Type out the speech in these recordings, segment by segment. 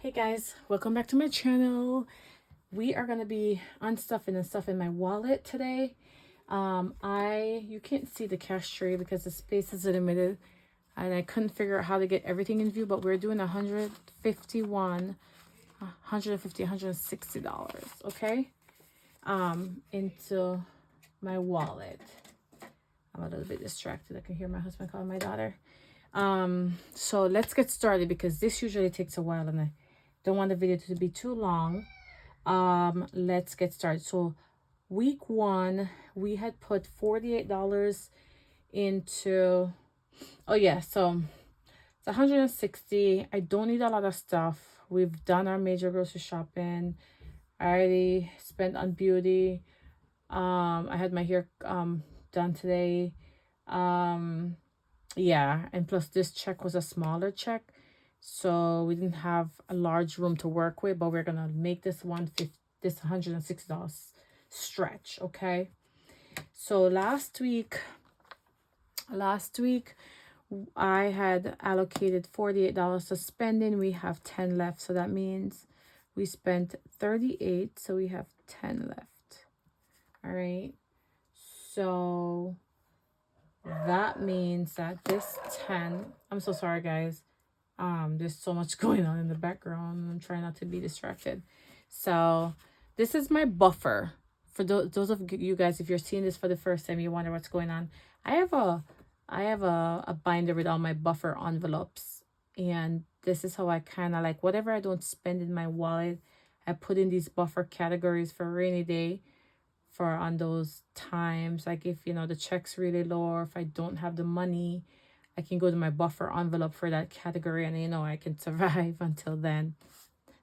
Hey guys, welcome back to my channel. We are gonna be unstuffing and stuffing my wallet today. You can't see the cash tray because the space is limited and I couldn't figure out how to get everything in view, but we're doing 151, 150, $160, okay? Into my wallet. I'm a little bit distracted. I can hear my husband calling my daughter. So let's get started because this usually takes a while and I don't want the video to be too long. Let's get started. So week one, we had put $48 into, oh yeah, so it's 160. I don't need a lot of stuff. We've done our major grocery shopping. I already spent on beauty. I had my hair done today. Yeah, and plus this check was a smaller check, so we didn't have a large room to work with, but we're gonna make this $160 stretch, okay? So last week I had allocated $48 to spending. We have 10 left, so that means we spent 38, so we have 10 left. All right, so that means that this 10, I'm so sorry guys, there's so much going on in the background. I'm trying not to be distracted. So this is my buffer for those of you guys, if you're seeing this for the first time, you wonder what's going on. I have a binder with all my buffer envelopes, and this is how I kind of like whatever I don't spend in my wallet, I put in these buffer categories for a rainy day, for on those times, like if the check's really low or if I don't have the money, I can go to my buffer envelope for that category and I can survive until then.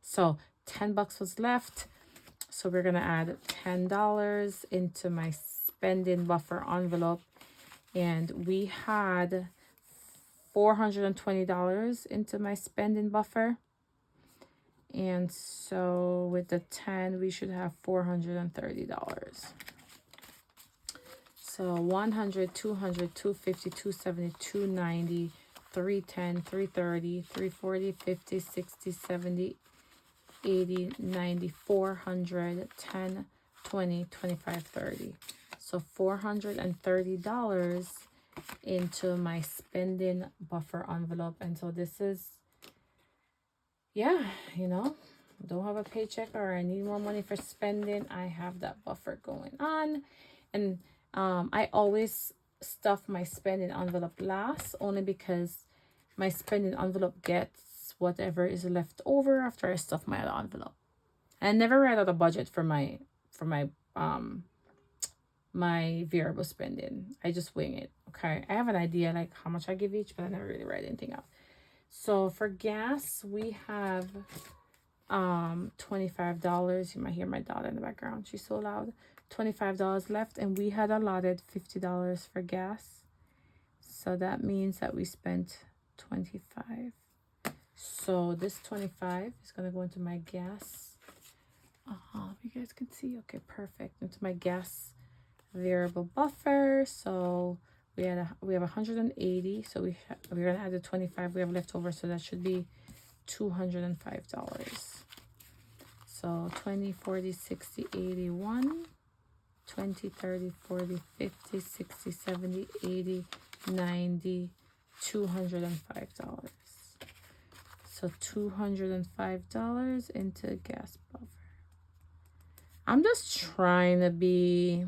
So $10 was left, so we're gonna add $10 into my spending buffer envelope, and we had $420 into my spending buffer. And so with the 10, we should have $430. So 100, 200, 250, 270, 290, 310, 330, 340, 50, 60, 70, 80, 90, 400, 10, 20, 25, 30. So $430 into my spending buffer envelope. And so this is, yeah, don't have a paycheck or I need more money for spending, I have that buffer going on. And I always stuff my spending envelope last, only because my spending envelope gets whatever is left over after I stuff my other envelope. I never write out a budget for my my variable spending. I just wing it. Okay, I have an idea like how much I give each, but I never really write anything out. So for gas, we have $25. You might hear my daughter in the background, she's so loud. $25 left, and we had allotted $50 for gas, so that means that we spent 25. So this 25 is going to go into my gas. You guys can see, okay, perfect, into my gas variable buffer. So we have 180, so we're gonna add the 25 we have left over, so that should be $205. So 20, 40, 60, 80, 1, 20, 30, 40, 50, 60, 70, 80, 90, $205. So $205 into gas buffer. I'm just trying to be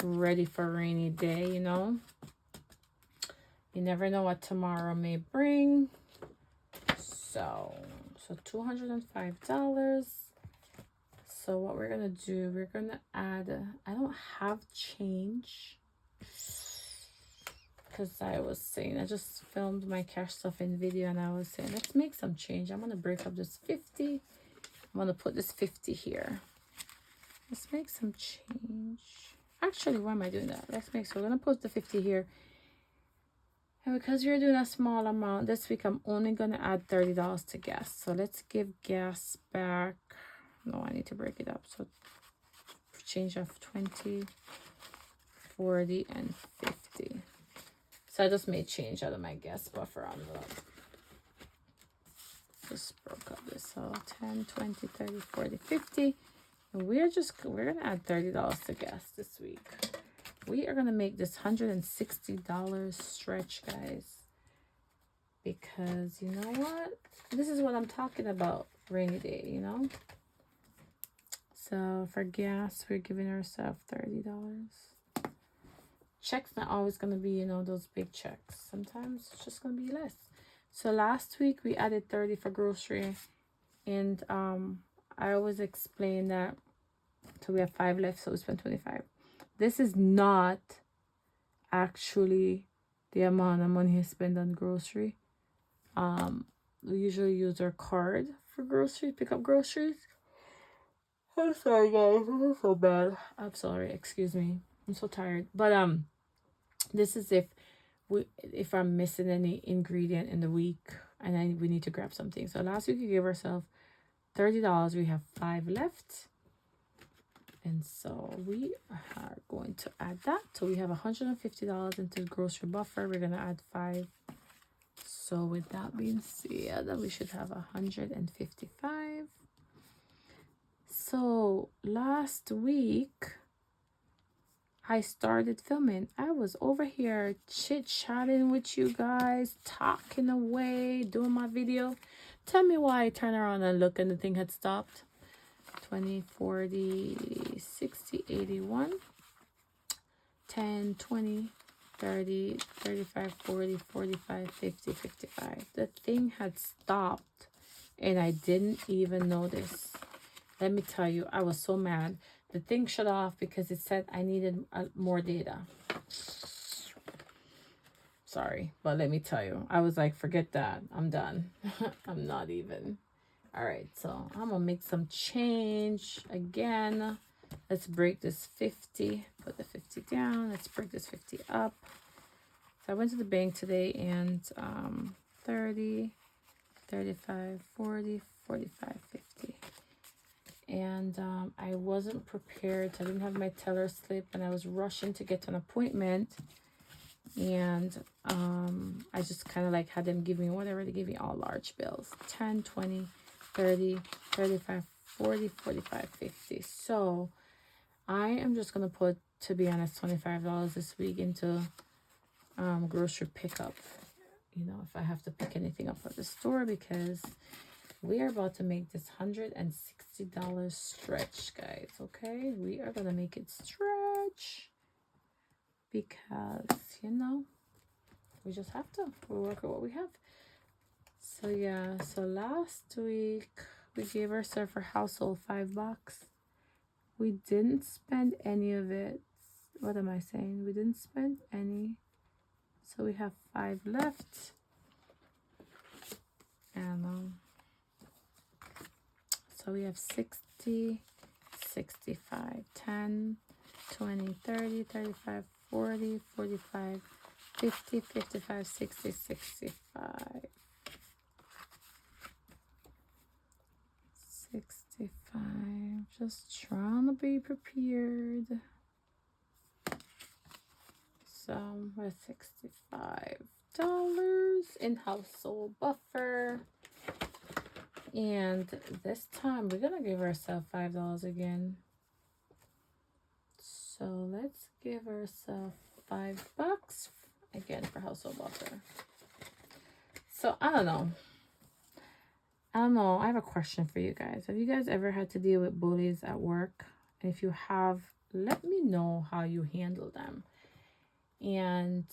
ready for a rainy day, You never know what tomorrow may bring. So $205. So what we're gonna do, we're gonna add, I don't have change, because I was saying, I just filmed my cash stuff in video and I was saying, let's make some change. I'm gonna break up this 50. I'm gonna put this 50 here. Let's make some change. Actually, why am I doing that? So we're gonna put the 50 here. And because we're doing a small amount this week, I'm only gonna add $30 to gas. So let's give gas back. No, I need to break it up. So change of 20, 40, and 50. So I just made change out of my gas buffer envelope. just broke up this. So 10, 20, 30, 40, 50. And we're going to add $30 to gas this week. We are going to make this $160 stretch, guys. Because you know what? This is what I'm talking about, rainy day, you know? So for gas, we're giving ourselves $30. Check's not always going to be, you know, those big checks. Sometimes it's just going to be less. So last week we added 30 for grocery. And I always explain that. So we have 5 left, so we spent 25. This is not actually the amount of money I spend on grocery. We usually use our card for groceries, pick up groceries. I'm sorry, guys. This is so bad. I'm sorry. Excuse me. I'm so tired. But this is if I'm missing any ingredient in the week and we need to grab something. So last week we gave ourselves $30. We have 5 left. And so we are going to add that. So we have $150 into the grocery buffer. We're going to add 5. So with that being said, we should have 155. So last week I started filming. I was over here chit-chatting with you guys, talking away, doing my video. Tell me why I turn around and look and the thing had stopped. 20, 40, 60, 81, 10, 20, 30, 35, 40, 45, 50, 55. The thing had stopped and I didn't even notice. Let me tell you, I was so mad. The thing shut off because it said I needed more data. Sorry, but let me tell you, I was like, forget that. I'm done. I'm not even. All right, so I'm gonna make some change again. Let's break this 50, put the 50 down. Let's break this 50 up. So I went to the bank today and 30, 35, 40, 45, 50. And I wasn't prepared. I didn't have my teller slip and I was rushing to get to an appointment. And I just kind of like had them give me whatever. They gave me all large bills. 10, 20, 30, 35, 40, 45, 50. So I am just going to put, to be honest, $25 this week into grocery pickup. You know, if I have to pick anything up at the store, because we are about to make this $160 stretch, guys. Okay, we are going to make it stretch because, you know, we just have to. We'll work with what we have. So yeah, so last week we gave ourselves for household $5. We didn't spend any of it. What am I saying? We didn't spend any. So we have 5 left. And so we have 60, 65, 10, 20, 30, 35, 40, 45, 50, 55, 60, 65. 65. Just trying to be prepared. So we're $65 in household buffer. And this time we're gonna give ourselves $5 again. So let's give ourselves $5 again for household buffer. So I don't know. I have a question for you guys. Have you guys ever had to deal with bullies at work? And if you have, let me know how you handle them. And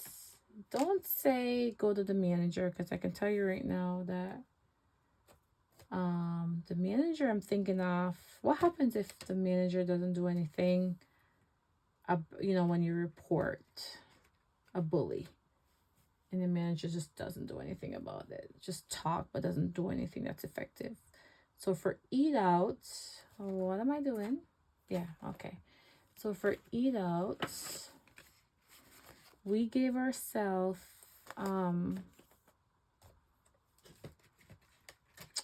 don't say go to the manager, because I can tell you right now that the manager I'm thinking of, what happens if the manager doesn't do anything, you know, when you report a bully? And the manager just doesn't do anything about it. Just talk, but doesn't do anything that's effective. So for eat out, what am I doing? Yeah, okay. So for eat outs, we gave ourselves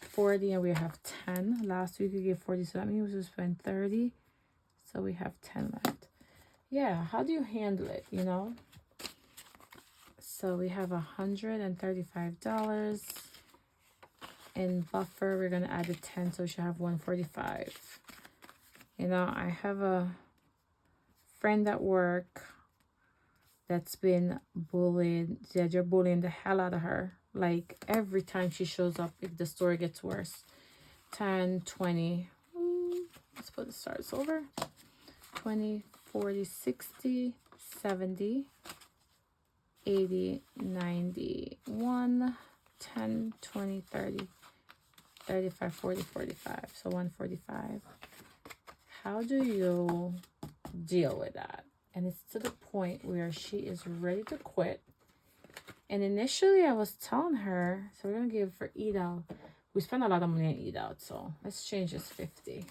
40 and we have 10. Last week we gave 40, so that means we spent 30. So we have 10 left. Yeah, how do you handle it, you know? So we have $135, And buffer, we're going to add a 10, so we should have 145. You know, I have a friend at work that's been bullied. Yeah, they're bullying the hell out of her. Like, every time she shows up, the story gets worse. 10, 20. Let's put the stars over. 20, 40, 60, 70, 80, 90, 1, 10, 20, 30, 35, 40, 45. So 145. How do you deal with that? And it's to the point where she is ready to quit. And initially I was telling her, so we're going to give for eat out. We spend a lot of money on eat out, so let's change this 50.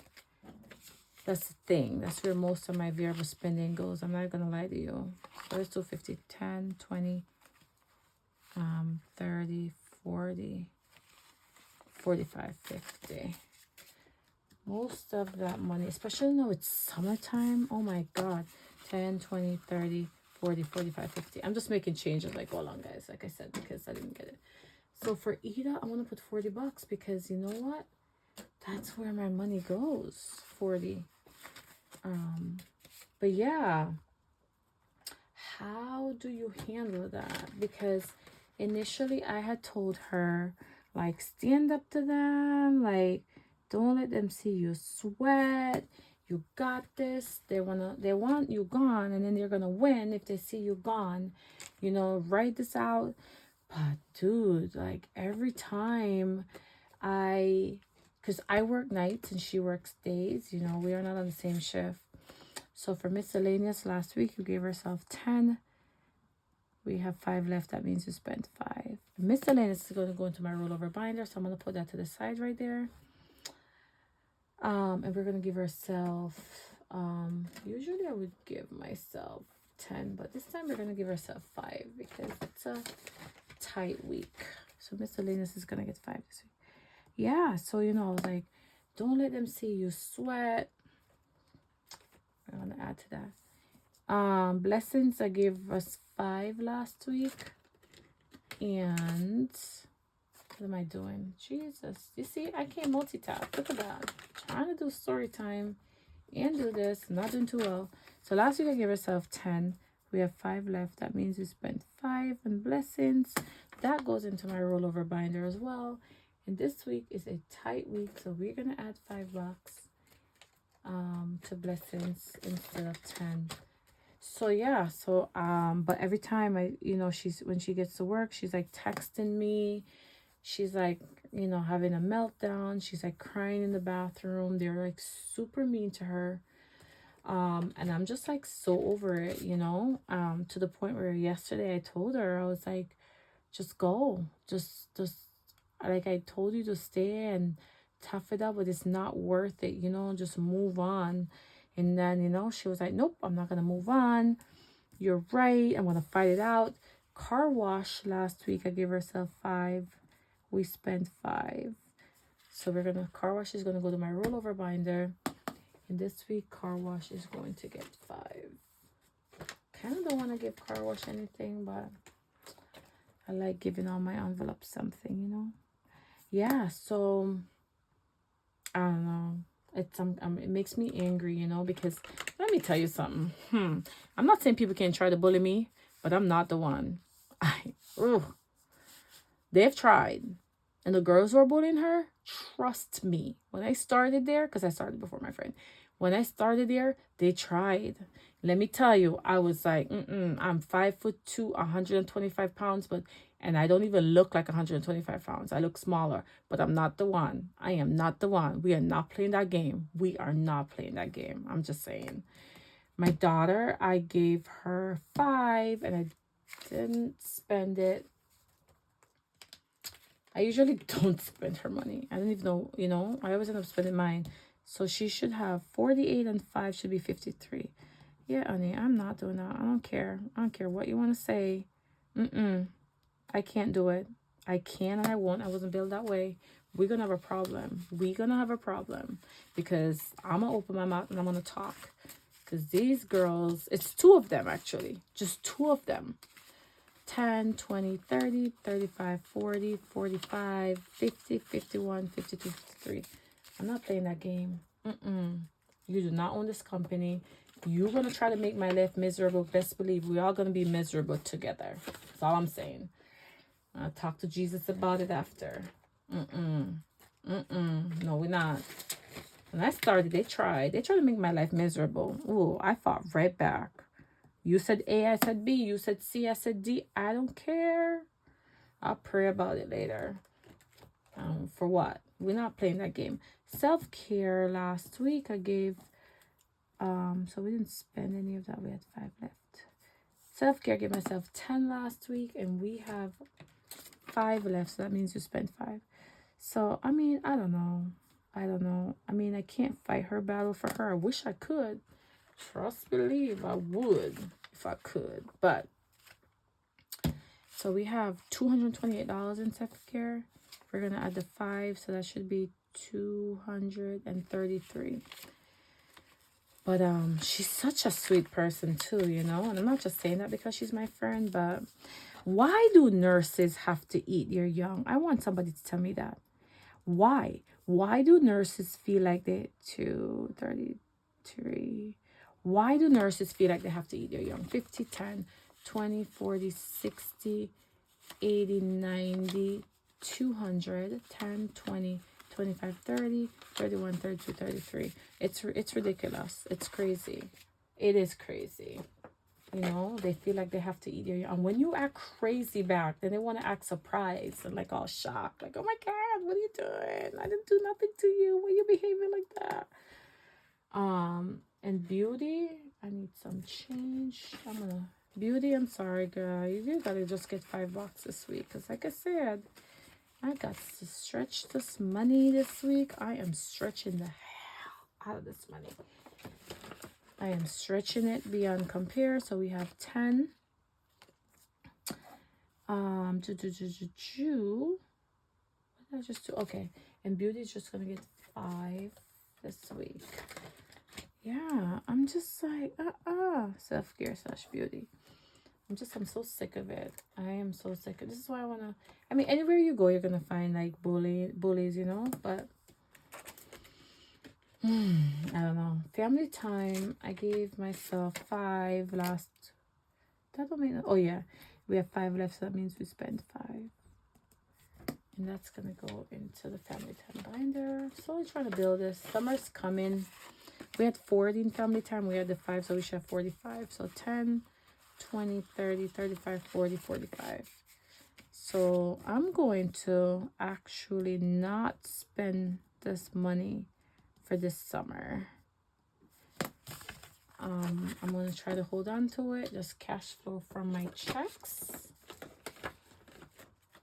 That's the thing. That's where most of my variable spending goes. I'm not going to lie to you. So let's do 50, 10, 20, 30, 40, 45, 50. Most of that money, especially now it's summertime. Oh my God. 10, 20, 30, 40, 45, 50. I'm just making changes like go along, guys. Like I said, because I didn't get it. So for Ida, I'm going to put $40 because you know what? That's where my money goes. 40. But yeah, how do you handle that? Because initially I had told her, like, stand up to them, like, don't let them see you sweat. You got this. They want you gone, and then they're gonna win if they see you gone. You know, write this out. But dude, like, every time because I work nights and she works days, you know, we are not on the same shift. So for miscellaneous last week, you gave herself 10. We have 5 left. That means you spent 5. Miscellaneous is going to go into my rollover binder, so I'm going to put that to the side right there. And we're going to give ourselves, usually I would give myself 10, but this time we're going to give ourselves 5 because it's a tight week. So miscellaneous is going to get 5 this week. Yeah, so, you know, I was like, don't let them see you sweat. I'm going to add to that. Blessings, I gave us 5 last week. And what am I doing? Jesus, you see, I can't multitask. Look at that. Trying to do story time and do this. Not doing too well. So last week I gave myself 10. We have 5 left. That means we spent 5 on blessings. That goes into my rollover binder as well. And this week is a tight week, so we're gonna add $5 to blessings instead of 10. So yeah, so but every time when she gets to work, she's like texting me. She's like, having a meltdown. She's like crying in the bathroom. They're like super mean to her. And I'm just like so over it, to the point where yesterday I told her, I was like, just go. Just like I told you to stay and tough it up, but it's not worth it, just move on. And then, she was like, nope, I'm not going to move on. You're right. I'm going to fight it out. Car wash last week, I gave herself 5. We spent 5. So car wash is going to go to my rollover binder. And this week, car wash is going to get 5. Kind of don't want to give car wash anything, but I like giving all my envelopes something, Yeah, so I don't know. It makes me angry, because let me tell you something. I'm not saying people can't try to bully me, but I'm not the one. They've tried. And the girls who are bullying her, trust me. When I started there, because I started before my friend. When I started there, they tried. Let me tell you, I was like, I'm 5'2", 125 pounds, and I don't even look like 125 pounds. I look smaller, but I'm not the one. I am not the one. We are not playing that game. We are not playing that game. I'm just saying. My daughter, I gave her 5, and I didn't spend it. I usually don't spend her money. I don't even know, I always end up spending mine. So she should have 48 and 5 should be 53. Yeah, honey, I'm not doing that. I don't care. I don't care what you want to say. I can't do it. I can and I won't. I wasn't built that way. We're going to have a problem. We're going to have a problem because I'm going to open my mouth and I'm going to talk. Because these girls, it's 2 of them actually. Just 2 of them. 10, 20, 30, 35, 40, 45, 50, 51, 52, 53. I'm not playing that game. You do not own this company. You're going to try to make my life miserable. Best believe we're all going to be miserable together. That's all I'm saying. I'll talk to Jesus about it after. No, we're not. When I started, they tried. They tried to make my life miserable. Ooh, I fought right back. You said A, I said B. You said C, I said D. I don't care. I'll pray about it later. For what? We're not playing that game. Self-care last week I gave, so we didn't spend any of that. We had 5 left. Self-care, I gave myself 10 last week, and we have 5 left, so that means you spent 5. So, I mean, I don't know. I mean, I can't fight her battle for her. I wish I could. Trust, believe, I would if I could. But, so we have $228 in self-care. We're going to add the 5, so that should be $233. But she's such a sweet person too, you know. And I'm not just saying that because she's my friend, but why do nurses have to eat your young? I want somebody to tell me that. Why? Why do nurses feel like they 233? Why do nurses feel like they have to eat their young? 50, 10, 20, 40, 60, 80, 90, 200, 10, 20, 25, 30, 31, 32, 33. It's ridiculous. It's crazy. It is crazy. You know, they feel like they have to eat your young. And when you act crazy back, then they want to act surprised and like all shocked. Like, oh my God, what are you doing? I didn't do nothing to you. Why are you behaving like that? And beauty, I need some change. Beauty, I'm sorry, girl. You gotta just get $5 this week. Because like I said, I got to stretch this money this week. I am stretching the hell out of this money. I am stretching it beyond compare. So we have 10. What did I just do? Okay. And beauty is just gonna get 5 this week. Yeah, I'm just like, self-care / beauty. I'm so sick of it. I am so sick of this. Is why I wanna, I mean, anywhere you go, you're gonna find like bullies, you know, but I don't know. Family time, I gave myself 5 last, that don't mean, oh yeah, we have 5 left, so that means we spent 5. And that's gonna go into the family time binder. Slowly trying to build this. Summer's coming. We had 40 in family time. We had the 5, so we should have 45. So 10, 20, 30, 35, 40, 45. So I'm going to actually not spend this money for this summer. I'm going to try to hold on to it. Just cash flow from my checks.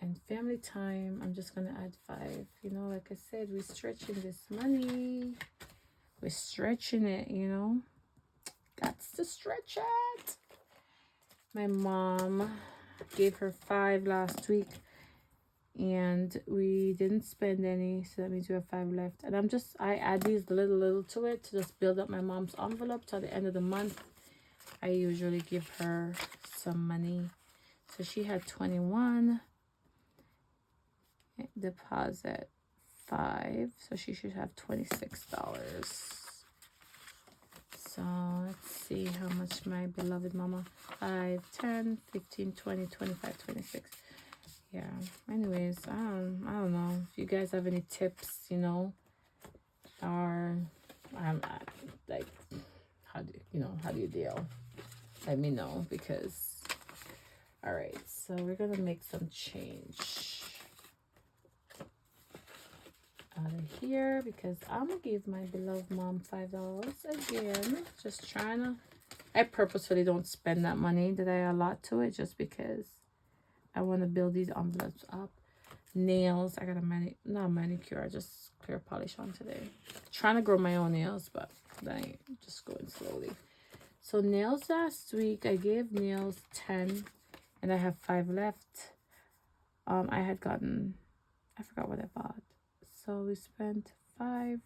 And family time, I'm just going to add 5. You know, like I said, we're stretching this money. We're stretching it, you know. Got to stretch it. My mom gave her 5 last week. And we didn't spend any. So that means we have 5 left. And I add these little to it to just build up my mom's envelope. So at the end of the month, I usually give her some money. So she had 21. Deposit 5, so she should have $26. So let's see how much my beloved mama, 5, 10, 15, 20, 25, 26. Yeah, anyways, I don't know if you guys have any tips, you know, or like how do you deal? Let me know, because all right, so we're gonna make some change out of here, because I'm gonna give my beloved mom $5 again. Just trying to, I purposefully don't spend that money that I allot to it, just because I want to build these envelopes up. Nails, I got not manicure, I just clear polish on today. Trying to grow my own nails, but that ain't, just going slowly. So nails last week, I gave nails 10, and I have 5 left. I had gotten, I forgot what I bought. So we spent 5,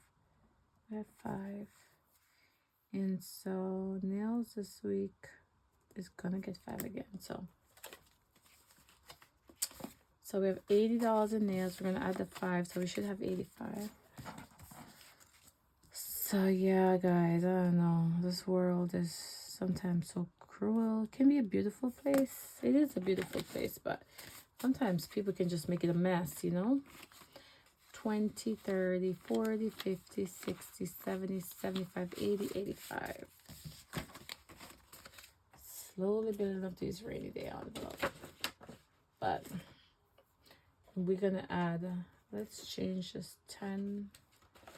we have 5. And so nails this week is gonna get 5 again. So So we have $80 in nails. We're gonna add the 5, so we should have 85. So yeah, guys, I don't know. This world is sometimes so cruel. It can be a beautiful place. It is a beautiful place, but sometimes people can just make it a mess, you know? 20, 30, 40, 50, 60, 70, 75, 80, 85. Slowly building up these rainy day envelopes. But we're gonna add, let's change this 10.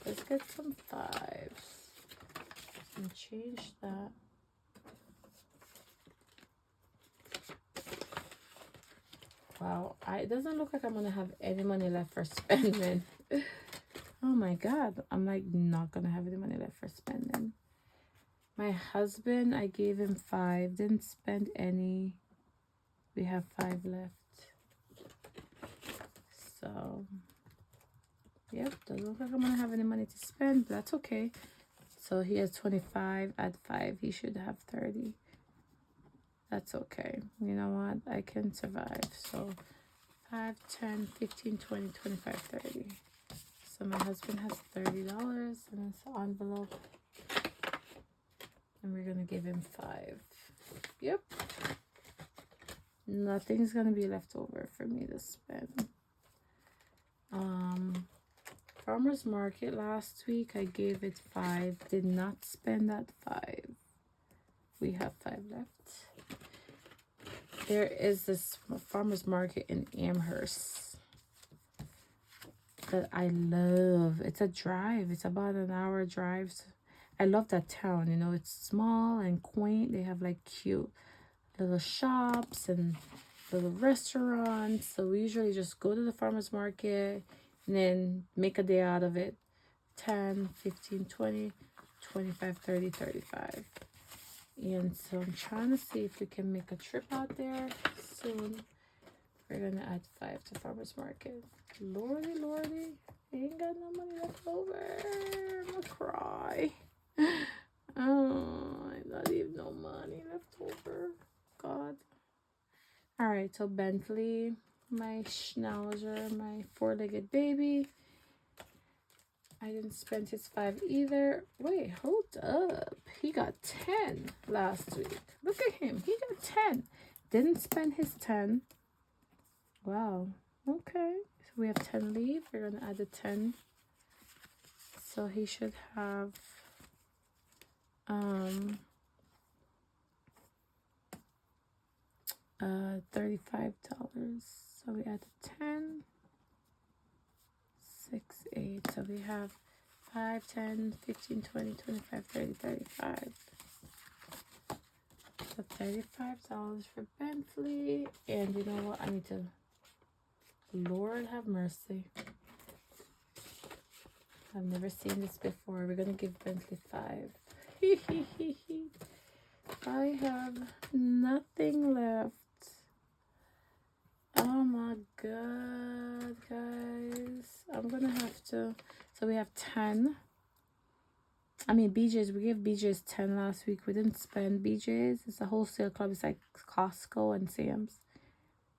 Let's get some 5s and change that. Wow, it doesn't look like I'm gonna have any money left for spending. Oh my god, I'm like not gonna have any money left for spending. My husband, I gave him 5, didn't spend any. We have 5 left. So yep, doesn't look like I'm gonna have any money to spend, but that's okay. So he has 25, add 5, he should have 30. That's okay. You know what? I can survive. So 5, 10, 15, 20, 25, 30. So my husband has $30 in this envelope. And we're gonna give him 5. Yep. Nothing's gonna be left over for me to spend. Farmer's market last week, I gave it 5. Did not spend that 5. We have 5 left. There is this farmer's market in Amherst that I love. It's a drive. It's about an hour drive. I love that town. You know, it's small and quaint. They have like cute little shops and little restaurants. So we usually just go to the farmer's market and then make a day out of it. 10, 15, 20, 25, 30, 35. And so I'm trying to see if we can make a trip out there soon. We're gonna add 5 to farmer's market. Lordy, lordy, ain't got no money left over. I'm gonna cry. Oh, I not even no money left over. God. All right, so Bentley, my schnauzer, my 4-legged baby. I didn't spend his 5 either. Wait, hold up. He got 10 last week. Look at him. He got 10. Didn't spend his 10. Wow. Okay. So we have 10 leave. We're going to add a 10. So he should have $35. So we add a 10. 6, 8. So we have 5, 10, 15, 20, 25, 30, 35. So $35 for Bentley. And you know what? I need to, Lord have mercy. I've never seen this before. We're going to give Bentley 5. I have nothing left. Oh my god, guys. I'm gonna have to. So we have 10. I mean, BJ's. We gave BJ's 10 last week. We didn't spend BJ's. It's a wholesale club. It's like Costco and Sam's.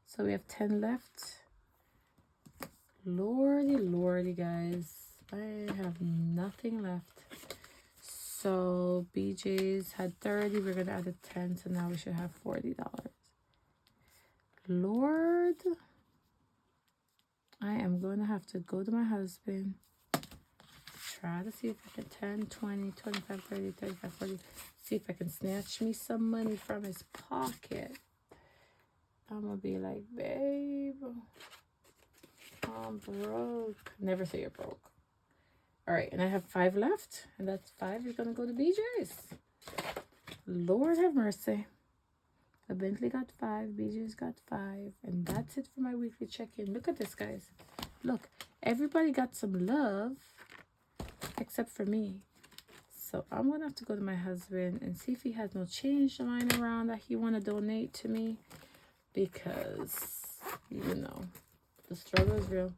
So we have 10 left. Lordy, lordy, guys. I have nothing left. So BJ's had 30. We're gonna add a 10. So now we should have $40. Lord, I am going to have to go to my husband, try to see if I can 10, 20, 25, 30, 35, 40, see if I can snatch me some money from his pocket. I'm going to be like, babe, I'm broke. Never say you're broke. All right, and I have 5 left, and that's 5 is going to go to BJ's. Lord have mercy. The Bentley got 5, BJ's got 5, and that's it for my weekly check-in. Look at this, guys. Look, everybody got some love except for me. So I'm gonna have to go to my husband and see if he has no change lying around that he want to donate to me, because you know the struggle is real.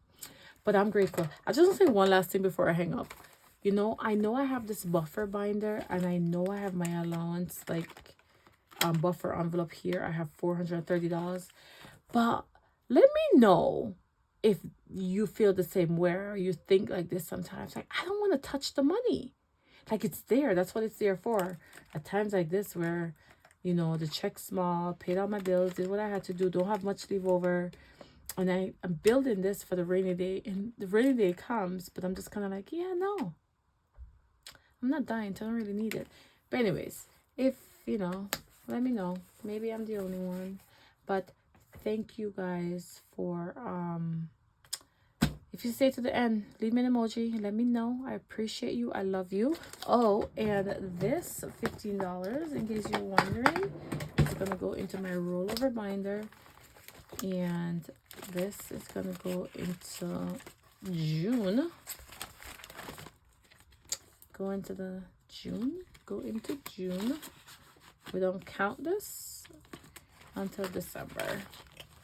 But I'm grateful. I just want to say one last thing before I hang up. You know I have this buffer binder, and I know I have my allowance, like buffer envelope here. I have $430, but Let me know if you feel the same way or you think like this sometimes. Like, I don't want to touch the money. Like, it's there. That's what it's there for. At times like this where, you know, the check's small, paid all my bills, did what I had to do, don't have much leave over. And I'm building this for the rainy day. And the rainy day comes, but I'm just kind of like, yeah, no. I'm not dying, so I don't really need it. But anyways, if, you know, let me know. Maybe I'm the only one. But thank you guys for if you stay to the end, leave me an emoji. Let me know. I appreciate you. I love you. Oh, and this $15, in case you're wondering, is gonna go into my rollover binder. And this is gonna go into June. Go into June. We don't count this until December.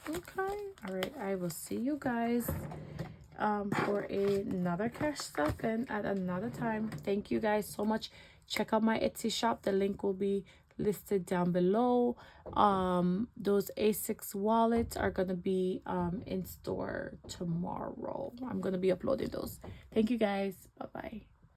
Okay. All right. I will see you guys for another cash stuff and at another time. Thank you guys so much. Check out my Etsy shop. The link will be listed down below. Those A6 wallets are gonna be in store tomorrow. I'm gonna be uploading those. Thank you guys. Bye bye.